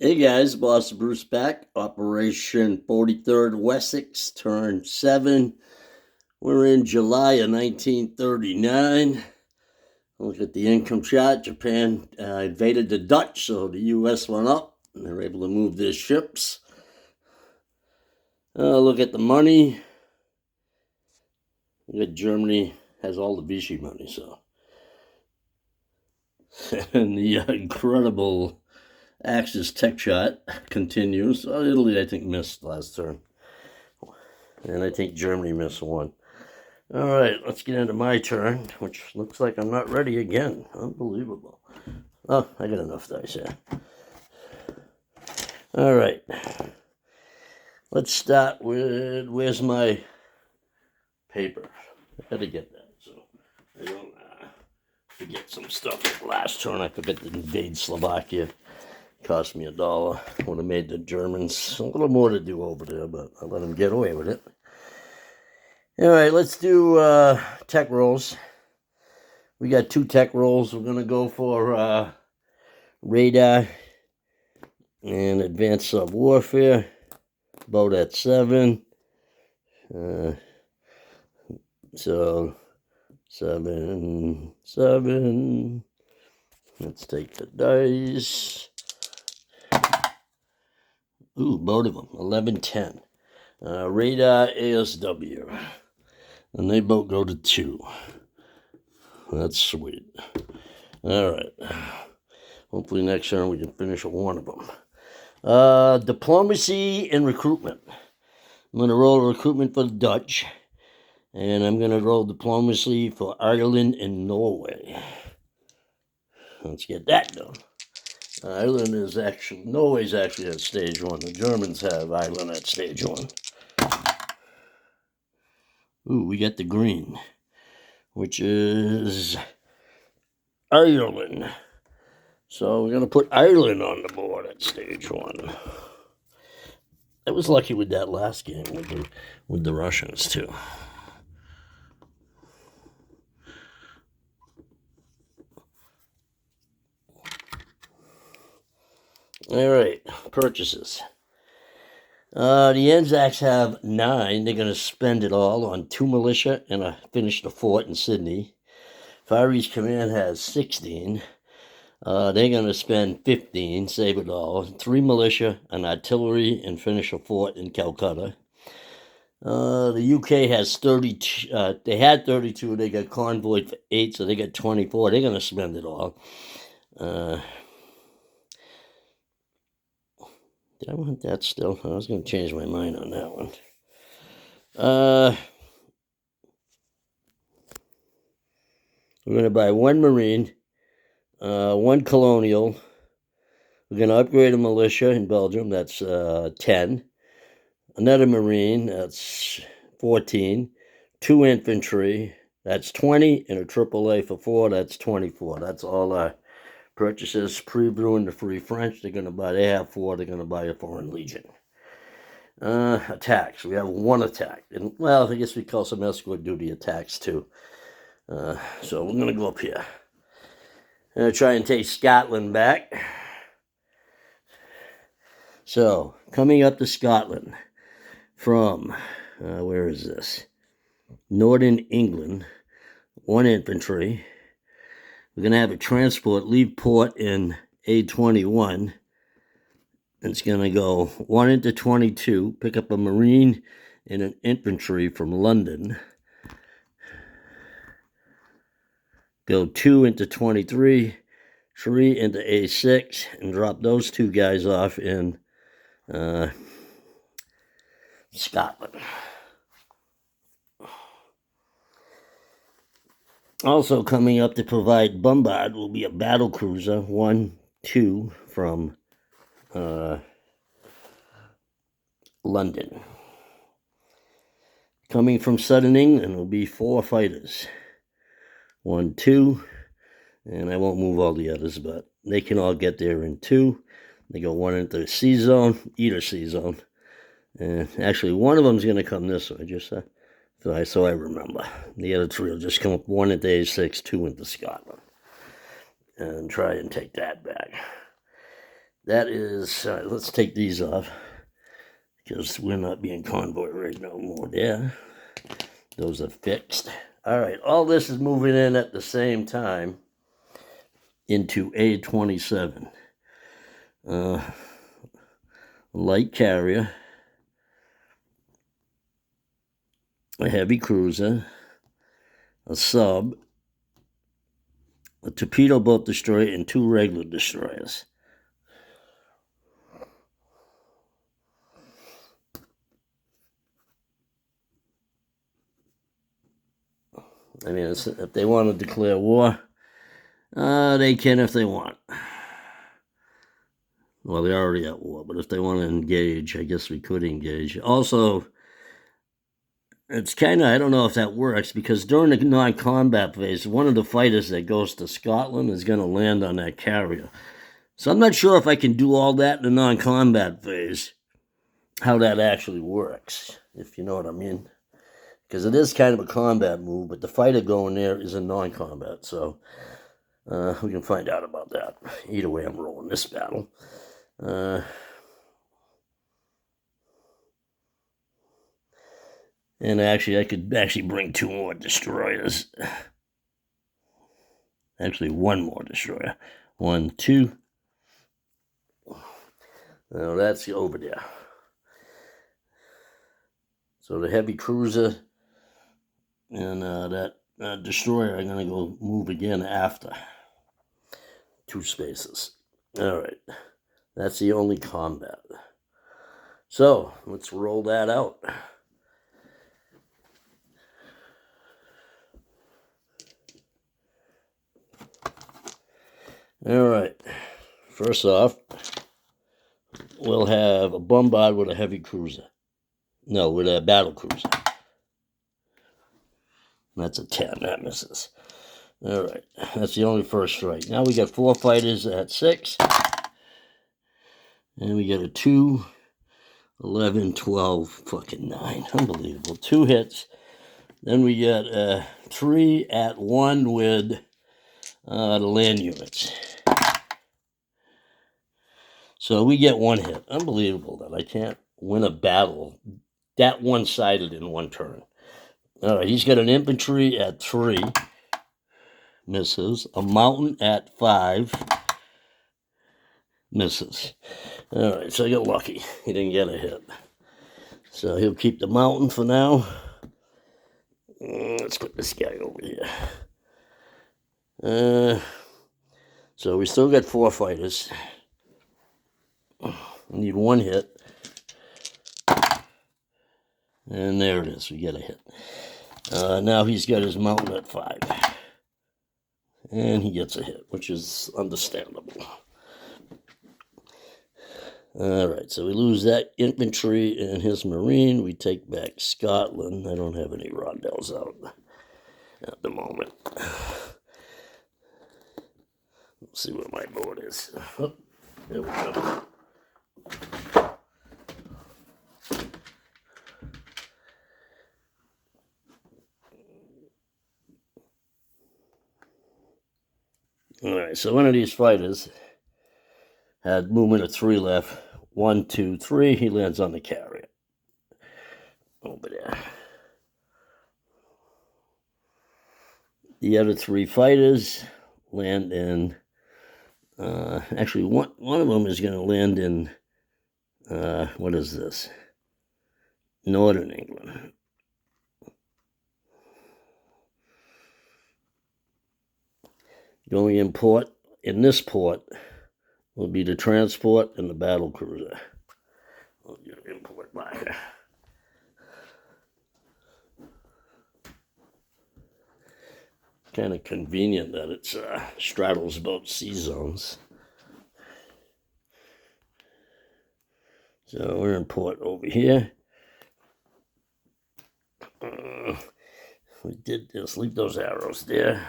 Hey guys, Boss Bruce back. Operation 43rd Wessex turned 7. We're in July of 1939. Look at the income chart. Japan invaded the Dutch, so the U.S. went up and they were able to move their ships. Look at the money. Look at Germany has all the Vichy money, so. And the incredible Axis tech chart continues. Italy, I think, missed last turn. And I think Germany missed one. All right, let's get into my turn, which looks like I'm not ready again. Unbelievable. Oh, I got enough dice here. All right. Let's start with, where's my paper? I gotta get that, so I don't forget some stuff. Last turn, I forgot to invade Slovakia. Cost me $1. Would have made the Germans a little more to do over there, but I let them get away with it. All right, let's do tech rolls. We got 2 tech rolls. We're going to go for radar and advanced sub warfare. About at 7. So 7, 7. Let's take the dice. Ooh, both of them. 11, 10. Radar ASW. And they both go to 2. That's sweet. All right. Hopefully next turn we can finish one of them. Diplomacy and recruitment. I'm going to roll recruitment for the Dutch. And I'm going to roll diplomacy for Ireland and Norway. Let's get that done. Norway's actually at stage 1. The Germans have Ireland at stage 1. Ooh, we got the green, which is Ireland. So we're going to put Ireland on the board at stage 1. I was lucky with that last game with the Russians, too. All right, purchases. The Anzacs have 9. They're going to spend it all on 2 militia and finish the fort in Sydney. Far East Command has 16. They're going to spend 15, save it all. 3 militia, an artillery, and finish a fort in Calcutta. The UK has 32. They had 32. They got convoyed for 8, so they got 24. They're going to spend it all. Did I want that still? I was going to change my mind on that one. We're going to buy 1 Marine, 1 Colonial. We're going to upgrade a militia in Belgium. That's 10. Another Marine. That's 14. 2 infantry. That's 20. And a AAA for 4. That's 24. That's all our purchases. Previewing the Free French. They have 4. They're going to buy a Foreign Legion. Attacks. We have 1 attack. And, well, I guess we call some escort duty attacks, too. So we're going to go up here. I'm going to try and take Scotland back. So, coming up to Scotland from, where is this? Northern England, 1 infantry. We're going to have a transport leave port in A21. It's going to go 1 into 22, pick up a Marine and an infantry from London. Go 2 into 23, 3 into A6, and drop those 2 guys off in Scotland. Also coming up to provide bombard will be a battle cruiser, 1, 2 from London. Coming from southern England will be 4 fighters. 1, 2, and I won't move all the others, but they can all get there in 2. They go 1 into the C zone, either C zone. And actually, one of them is going to come this way, just so I remember. The other 3 will just come up 1 into A6, 2 into Scotland. And try and take that back. that is, all right, let's take these off because we're not being convoy right no more there. Those are fixed. All right, all this is moving in at the same time into A27. Light carrier, a heavy cruiser, a sub, a torpedo boat destroyer, and 2 regular destroyers. I mean, if they want to declare war, they can if they want. Well, they're already at war, but if they want to engage, I guess we could engage. Also, it's kind of, I don't know if that works, because during the non-combat phase, one of the fighters that goes to Scotland is going to land on that carrier. So I'm not sure if I can do all that in the non-combat phase, how that actually works, if you know what I mean. Because it is kind of a combat move, but the fighter going there is a non-combat, so we can find out about that. Either way, I'm rolling this battle. And actually, I could bring 2 more destroyers. Actually, 1 more destroyer. 1, 2. Now that's over there. So the heavy cruiser and that destroyer are going to go move again after. 2 spaces. All right. That's the only combat. So let's roll that out. All right. First off, we'll have a bombard with a heavy cruiser. No, with a battle cruiser. That's a 10. That misses. All right. That's the only first strike. Now we got 4 fighters at 6. And we got a 2, 11, 12, fucking 9. Unbelievable. 2 hits. Then we got 3 at 1 with the land units. So we get 1 hit. Unbelievable that I can't win a battle that one-sided in 1 turn. All right, he's got an infantry at 3. Misses. A mountain at 5. Misses. All right, so I got lucky. He didn't get a hit. So he'll keep the mountain for now. Let's put this guy over here. So we still got 4 fighters. We need 1 hit. And there it is. We get a hit. Now he's got his mountain at 5. And he gets a hit, which is understandable. All right, so we lose that infantry and his marine. We take back Scotland. I don't have any rondels out at the moment. Let's see what my board is. Oh, there we go. All right, so one of these fighters had movement of 3 left. 1, 2, 3. He lands on the carrier. Over there. The other 3 fighters land in. Actually, one of them is going to land in. What is this? Northern England. The only import in this port will be the transport and the battle cruiser. We'll get an import marker. Kind of convenient that it straddles both sea zones. So we're in port over here. We did this. Leave those arrows there.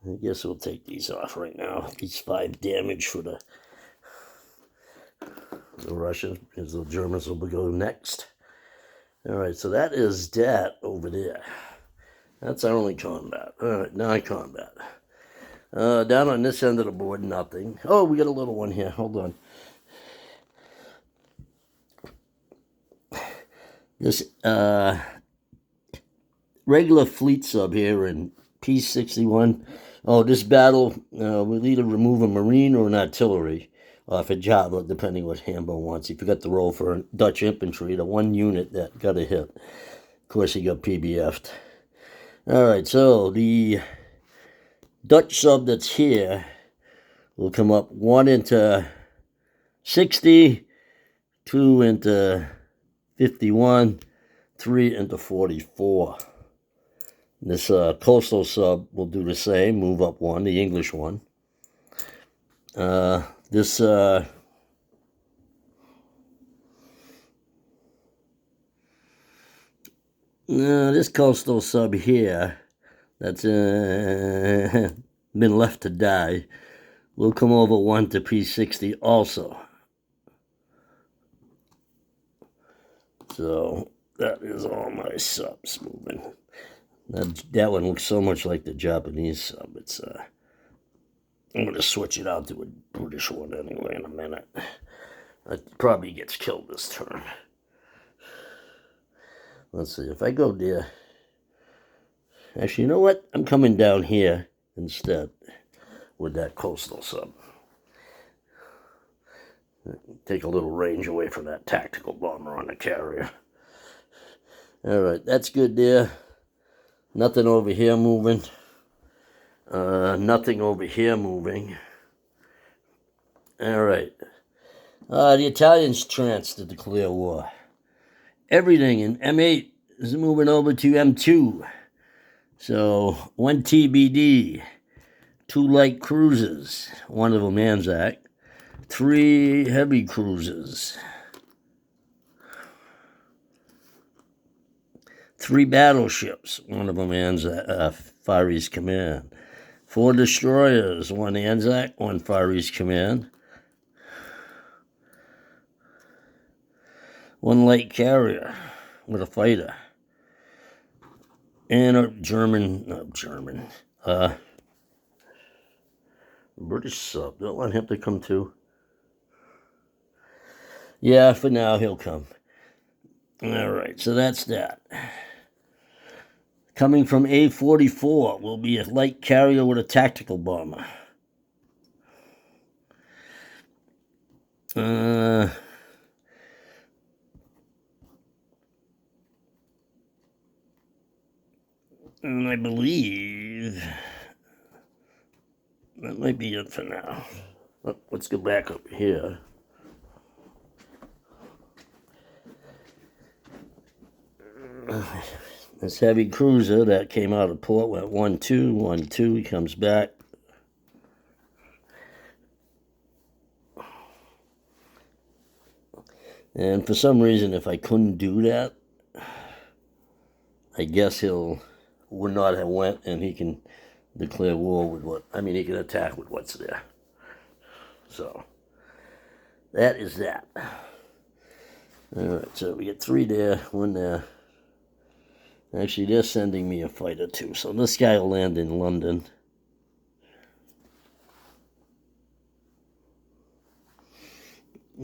I guess we'll take these off right now. These 5 damage for the Russians, because the Germans will go next. All right, so that is that over there. That's our only combat. All right, non-combat. Down on this end of the board, nothing. Oh, we got a little one here. Hold on. This regular fleet sub here in P61. Oh, this battle, we'll either remove a Marine or an artillery off a Java, depending what Hambo wants. He forgot to roll for Dutch infantry, the one unit that got a hit. Of course, he got PBF'd. All right, so the Dutch sub that's here will come up 1 into 60, 2 into 51, 3 into 44. This coastal sub will do the same, move up 1, the English one. This coastal sub here, that's been left to die, will come over 1 to P60 also. So that is all my subs moving. That one looks so much like the Japanese sub. It's I'm gonna switch it out to a British one anyway in a minute. It probably gets killed this turn. Let's see if I go there. Actually, you know what? I'm coming down here instead with that coastal sub. Take a little range away from that tactical bomber on the carrier. All right, that's good there. Nothing over here moving. Nothing over here moving. All right. The Italians chanced to declare war. Everything in M8 is moving over to M2. So 1 TBD, 2 light cruisers, one of them Anzac, 3 heavy cruisers, 3 battleships, one of them Anzac, Far East Command, 4 destroyers, 1 Anzac, 1 Far East Command, 1 light carrier with a fighter, and a British sub. Don't want him to come too. Yeah, for now he'll come. All right, so that's that. Coming from A44 will be a light carrier with a tactical bomber. And I believe that might be it for now. Let's go back up here. This heavy cruiser that came out of port went 1-2, 1-2. He comes back. And for some reason, if I couldn't do that, I guess would not have went, and he can declare war with he can attack with what's there. So that is that. All right, so we get 3 there, 1 there. Actually, they're sending me a fighter too, so this guy will land in London.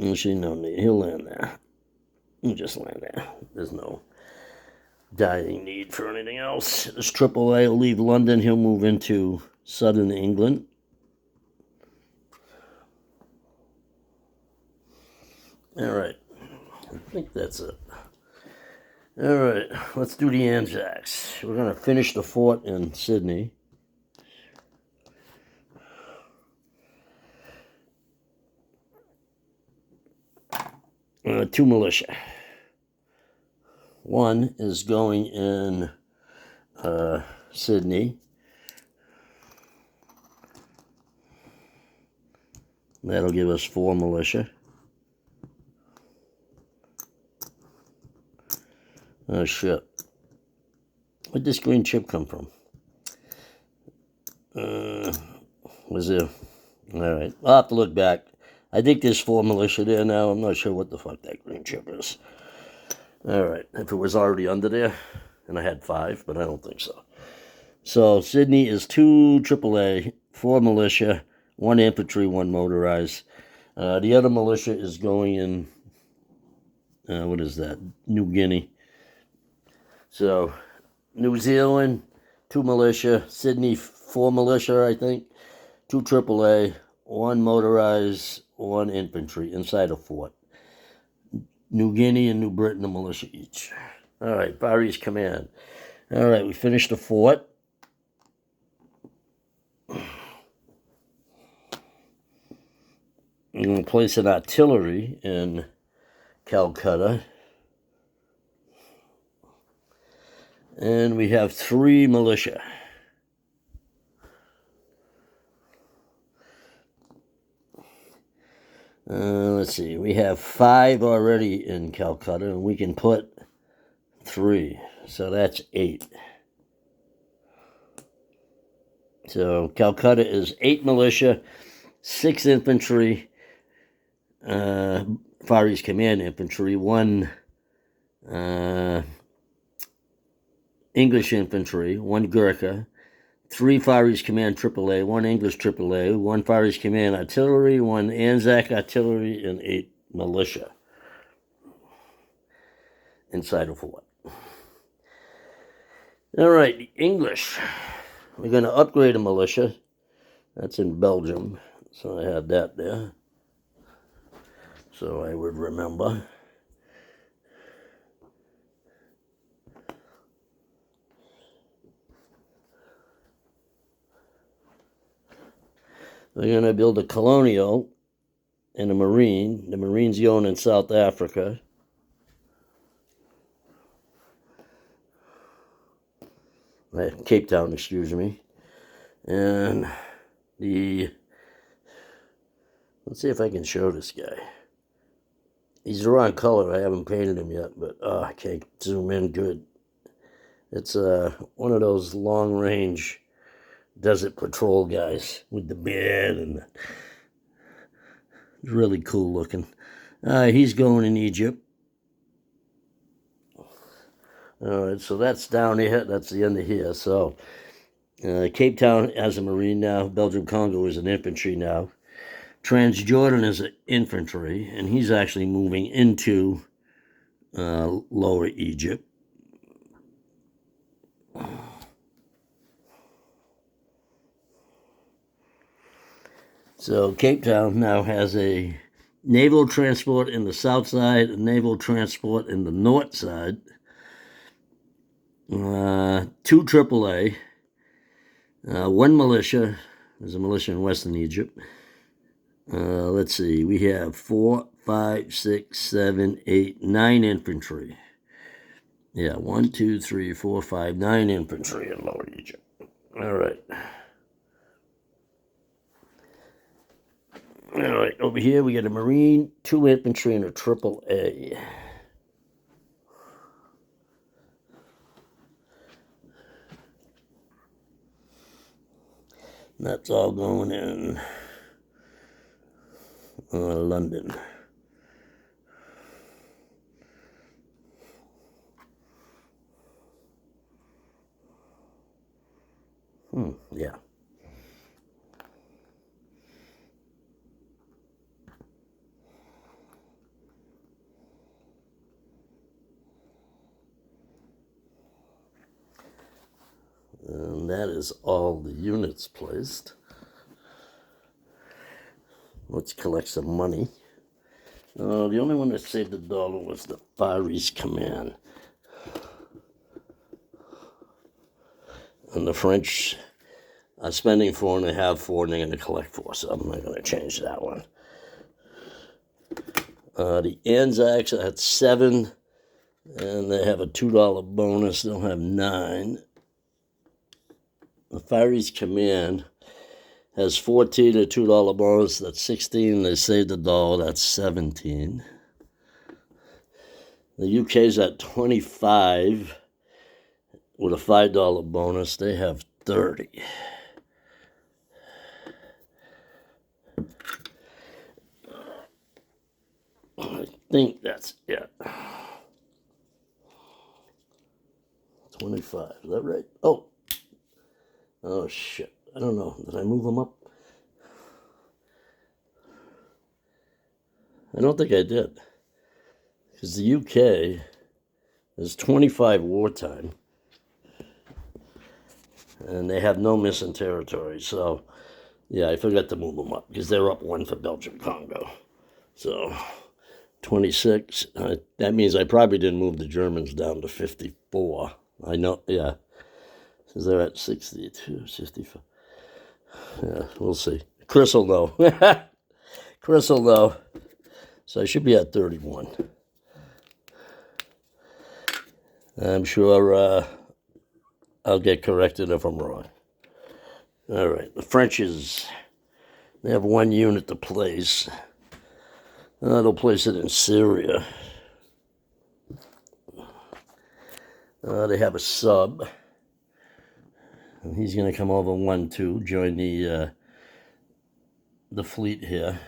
Actually, no need. He'll land there. He'll just land there. There's no dying need for anything else. This AAA will leave London. He'll move into southern England. All right. I think that's it. All right. Let's do the Anzacs. We're going to finish the fort in Sydney. Two militia. One is going in Sydney. That'll give us 4 militia. Oh, shit. Where'd this green chip come from? Was there? All right. I'll have to look back. I think there's 4 militia there now. I'm not sure what the fuck that green chip is. All right. If it was already under there, and I had 5, but I don't think so. So Sydney is 2 AAA, 4 militia, 1 infantry, 1 motorized. The other militia is going in, what is that, New Guinea. So New Zealand, 2 militia, Sydney, 4 militia, I think, 2 AAA, 1 motorized, 1 infantry inside a fort. New Guinea and New Britain, a militia each. All right, Far East Command. All right, we finished the fort. I'm going to place an artillery in Calcutta. And we have 3 militia. Let's see, we have 5 already in Calcutta, and we can put 3. So that's 8. So Calcutta is 8 militia, 6 infantry, Far East Command infantry, 1 English infantry, 1 Gurkha, 3 Far East Command AAA, 1 English AAA, 1 Far East Command artillery, 1 Anzac artillery, and 8 militia inside a fort. All right, the English. We're going to upgrade a militia. That's in Belgium, so I had that there. So I would remember. We're going to build a colonial and a marine. The marine's going in South Africa. Cape Town, excuse me. And let's see if I can show this guy. He's the wrong color. I haven't painted him yet, but I can't zoom in good. It's one of those long-range desert patrol guys with the beard, and really cool looking. He's going in Egypt. All right, so that's down here. That's the end of here. So Cape Town has a marine now. Belgium Congo is an infantry now. Transjordan is an infantry, and he's actually moving into Lower Egypt. So Cape Town now has a naval transport in the south side, a naval transport in the north side, 2 AAA, 1 militia. There's a militia in Western Egypt. Let's see, we have 4, 5, 6, 7, 8, 9 infantry. Yeah, 1, 2, 3, 4, 5, 9 infantry in Lower Egypt. All right. All right, over here we got a Marine, 2 infantry, and a AAA. That's all going in London. Yeah. And that is all the units placed. Let's collect some money. The only one that saved $1 was the Far East Command. And the French are spending 4.5 for, and they're going to collect 4, so I'm not going to change that one. The Anzacs are at 7, and they have a $2 bonus. They'll have 9. The Far East Command has 14, a $2 bonus. That's 16. They saved $1. That's 17. The UK's at 25 with a $5 bonus. They have 30. I think that's it. 25, is that right? Oh, Oh, shit. I don't know. Did I move them up? I don't think I did. Because the UK is 25 wartime. And they have no missing territory. So, yeah, I forgot to move them up. Because they're up 1 for Belgium, Congo. So, 26. That means I probably didn't move the Germans down to 54. I know, yeah. Because they're at 62, 65. Yeah, we'll see. Chris will know. Chris will know. So I should be at 31. I'm sure I'll get corrected if I'm wrong. All right, the Frenchies, they have 1 unit to place. They'll place it in Syria. They have a sub. And he's going to come over 1-2, join the fleet here.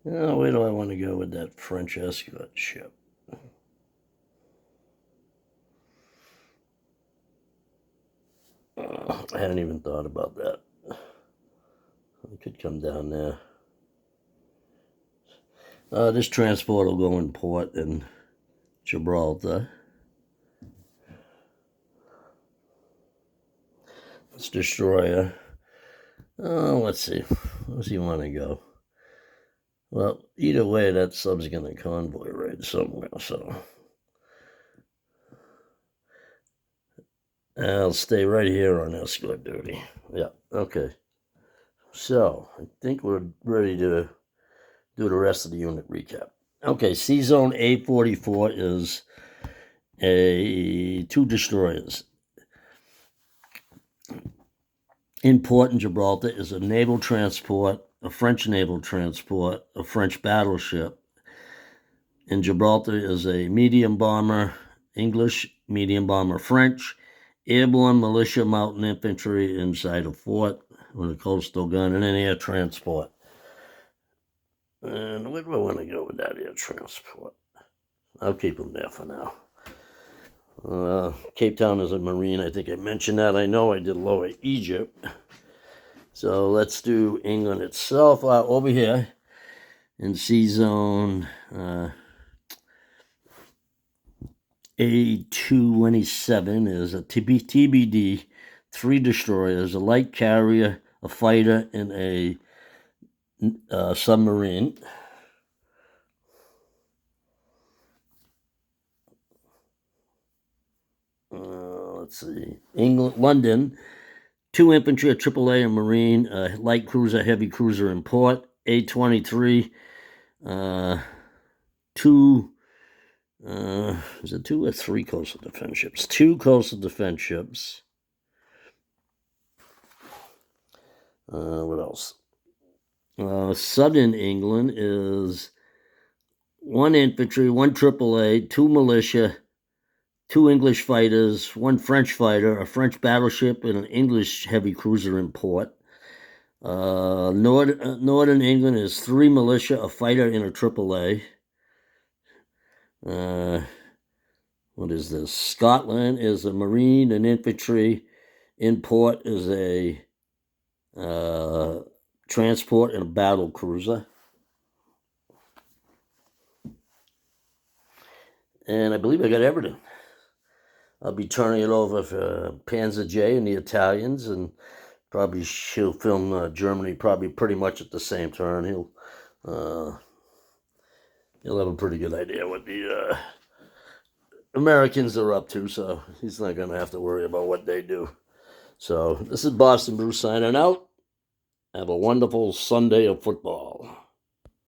Oh, where do I want to go with that French escort ship? I hadn't even thought about that. I could come down there. This transport will go in port in Gibraltar. This destroyer. Oh, let's see. Where does he want to go? Well, either way, that sub's going to convoy right somewhere, so I'll stay right here on escort duty. Yeah, okay. So, I think we're ready to do the rest of the unit recap. Okay, C-Zone A44 is 2 destroyers. In port in Gibraltar is a naval transport, a French naval transport, a French battleship. In Gibraltar is a medium bomber, English, medium bomber, French, airborne militia mountain infantry inside a fort with a coastal gun, and an air transport. And where do I want to go with that air transport? I'll keep them there for now. Cape Town is a marine. I think I mentioned that. I know I did Lower Egypt. So let's do England itself. Over here in C-Zone A227 is a TBD, 3 destroyers, a light carrier, a fighter, and a submarine. Let's see. London, 2 infantry, a AAA, a marine, a light cruiser, heavy cruiser in port. A23, 2. Is it 2 or 3 coastal defense ships? 2 coastal defense ships. What else? Southern England is 1 infantry, 1 AAA, 2 militia, 2 English fighters, 1 French fighter, a French battleship, and an English heavy cruiser in port. Northern England is 3 militia, a fighter, and a AAA. What is this? Scotland is a marine, an infantry. In port is a transport and a battle cruiser. And I believe I got everything. I'll be turning it over for Panzer J and the Italians, and probably he'll film Germany probably pretty much at the same turn. He'll have a pretty good idea what the Americans are up to, so he's not going to have to worry about what they do. So this is Boston Bruce signing out. Have a wonderful Sunday of football.